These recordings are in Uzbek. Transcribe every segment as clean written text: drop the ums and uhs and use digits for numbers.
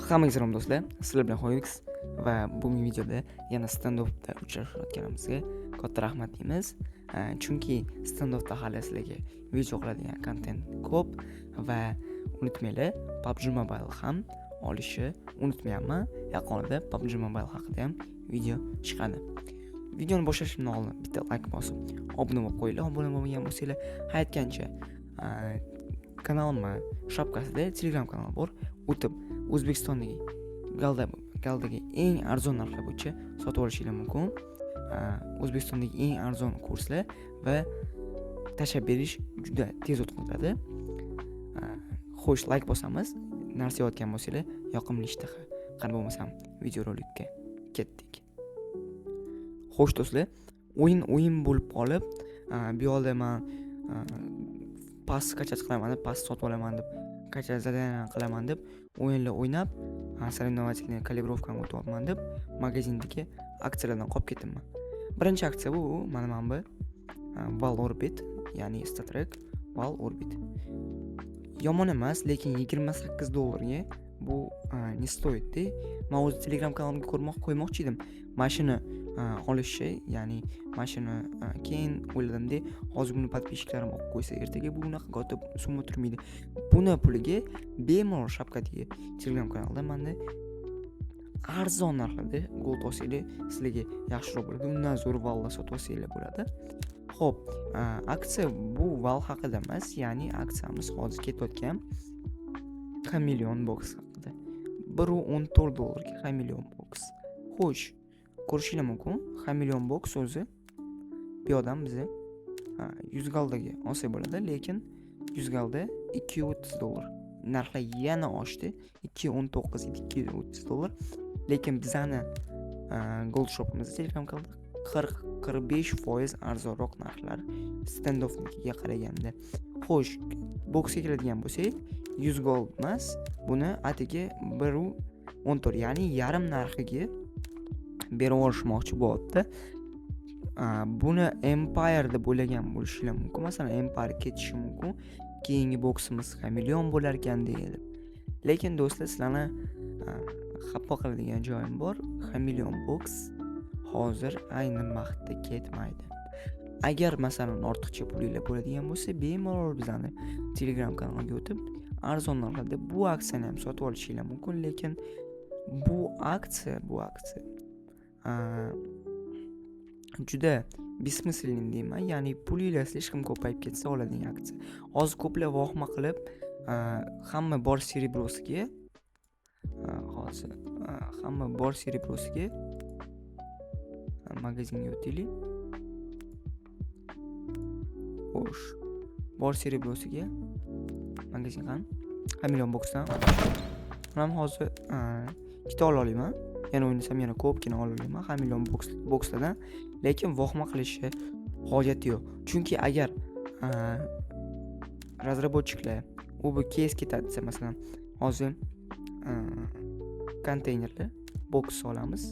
Hammaga salom do'stlar, sizlar bilan Xoyix va bugungi videoda yana standoffda uchrashayotganimizga katta rahmat deymiz. Chunki standoffda hali sizlarga video qiladigan kontent ko'p va unutmanglar, PUBG Mobile ham olishni unutmayapman. Yaqinda PUBG Mobile haqida ham video chiqadi. Videoni boshlashimdan oldin bitta like bosib, obuna bo'lib qo'yinglar. Obuna bo'lmagan bo'lsanglar, aytgancha kanalimni shapkasida Telegram kanal bor. O'tib O'zbekistondagi galdagi eng arzon narxlar bo'yicha sotib olishingiz mumkin. O'zbekistondagi eng arzon kurslar va tashlab berish juda tez o'tadi. Xo'sh, like bosamiz. Narsa yotgan bo'lsanglar, yoqimli ishtaha. Qani bo'lmasam videorolikka ketdik. Xo'sh do'stlar, o'yin bo'lib qolib, bu yerda men pas qachas qilaman deb, pas sotib olaman deb, qachas zadaniya qilaman deb o'yinlar o'ynab, sоревновательный kalibrovkani o'tyapman deb magazindagi aksiyalardan qolib ketdim. Birinchi aksiya bu mana bu Val Orbit, ya'ni Star Trek Val Orbit. Yomon emas, lekin $28 bu ne stoydi. Men o'z Telegram kanalimga qo'ymoqchi edim. Mashina olishni, ya'ni mashina keyin o'yladimda, hozir buni podpischiklarim olib qo'ysa, ertaga bu unaqa katta summa turmaydi. Buni puliga bemalol shapkadagi Telegram kanalda menda arzon narxlarda gold olsanglar, sizlarga yaxshiroq bo'ladi. Undan zo'r vallar sotib olsanglar bo'ladi. Xo'p, aksiya bu val haqida emas, ya'ni aksiyamiz hozir ketayotgan Chameleon Box haqida. $114 ga Chameleon Box. Xo'sh, ko'rishingiz mumkin. Chameleon Box o'zi bu odam bizni 100 galdagi olsa bo'ladi, lekin 100 galda $230. Narxlar yana oshdi. 219 edi, $230. Lekin bizani Gold Shop'imizda Telegram kanalda 40-45% arzonroq narxlar standoffnikiga qaraganda. Xo'sh, boksga keladigan bo'lsak, 100 gold emas, buni atiga 1.14, ya'ni yarim narxiga berib olishmoqchi bo'lyapti. Buni Empire'da bo'lagan bo'lishingiz mumkin. Masalan, Empire ketishi mumkin. Keyingi boksimiz Chameleon bo'lar ekan deyilib. Lekin do'stlar, sizlarni xafa qiladigan joyim bor. Chameleon Box hozir ayni vaqtda ketmaydi. Agar masalan ortiqcha pulinglar bo'ladigan bo'lsa, bemalol bizani Telegram kanaliga o'tib, arzon narxlarda bu aksiyani ham sotib olishingiz mumkin, lekin bu aksiya juda besmислен deyman, ya'ni pulinglar слишком ko'payib ketsa oladigan aksiya. Hozir ko'plar vohma qilib, hamma bor serebrosiga magazinga o'taylik. Xo'sh, bor serebrosiga magazin ham Chameleon Boxdan men hozir ikkita olaman. Yana o'ynasam yana ko'pgina olaman Chameleon Boxdan, lekin vohma qilishga hojati yo'q. Chunki agar razработчиклар u bu kes ketadi desa, masalan, hozir konteynerli box olamiz.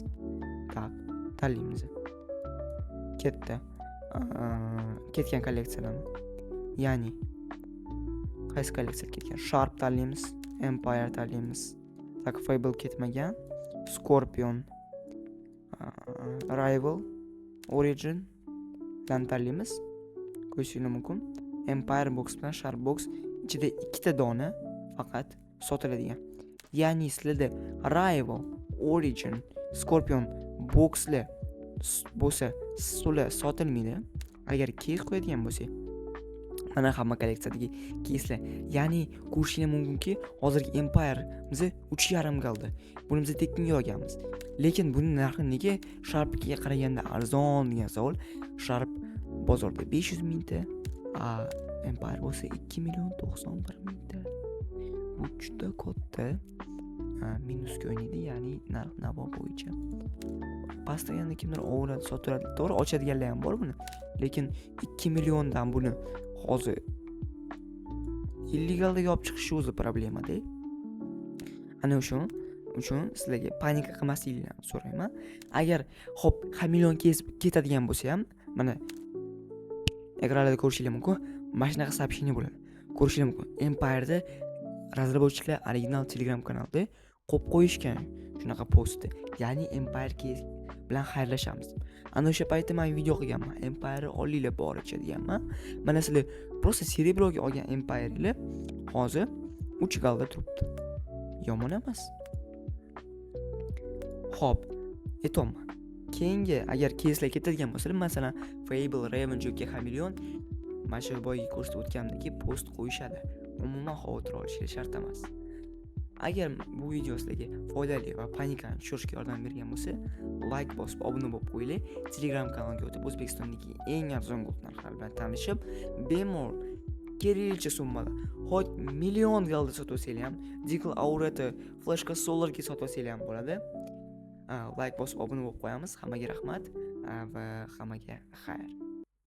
Tak, tanlaymiz. Ketgan kolleksiyalarni. Ya'ni qaysi kolleksiya ketgan? Sharp tanlaymiz, Empire tanlaymiz. Tak, Fable ketmagan, Scorpion, Rival, Origin dan tanlaymiz. Ko'rishingiz mumkin. Empire Box bilan Sharp Box ichida ikkita dona faqat sotiladigan. Ya'ni sizlarda Rival, Origin, Scorpion boxlar bo'lsa, sizlar sotilmaydi. Agar kes qo'yadigan bo'lsak, mana hamma kolleksiyadagi keslar. Ya'ni ko'rishingiz mumkinki, hozirgi Empire bizni 3.5 galda. Buni biz tekinga olganmiz. Lekin buning narxi nega Sharpga qaraganda arzon degan savol. Sharp bozorda 500 mingta, Empire bo'lsa 2.91 million. Bu juda katta minusga o'ynaydi, ya'ni narx-navo bo'yicha. Pastaganda kimdir o'g'irlab sotiladi. To'g'ri, ochadiganlar ham bor buni. Lekin 2 milliondan buni hozir illegalga olib chiqish o'zi problema-da. Ana uchun sizlarga panika qilmasliklaringizni so'rayman. Agar xo'p, Chameleon ketadigan bo'lsa ham, mana ekranlarda ko'rishingiz mumkin, mana shunaqa сообщение bo'ladi. Ko'rishingiz mumkin. Empire'da razработчиклар original Telegram kanalida qo'yib qo'yishgan shunaqa postni. Ya'ni Empire Case bilan xayrlashamiz. Ana o'sha paytda men video qilganman. Empire olinglar boricha deganman. Mana sizlar просто Cerebroga olgan Empire'lar hozir 3 galda turibdi. Yomon emas. Xo'p, aytayman. Keyingi agar case'lar ketadigan bo'lsa, masalan, Fable, Raven, Joker, Chameleon mana shu boyagi ko'rsatib o'tgandagi post qo'yishadi. Umuman xavotir olishingiz shart emas. Agar bu video sizlarga foydali va panikani tushirishga yordam bergan bo'lsa, like bosib, obuna bo'lib qo'yinglar. Telegram kanaliga o'tib, O'zbekistondagi eng arzon gold narxlar bilan tanishib, bemalol keraklicha summada, ho'k million galda sotib olsanglar ham, Deagle Aurata, Flashka Solarga sotib olsanglar ham bo'ladi. Like bosib, obuna bo'lib qo'yamiz. Hammaga rahmat va hammaga xayr.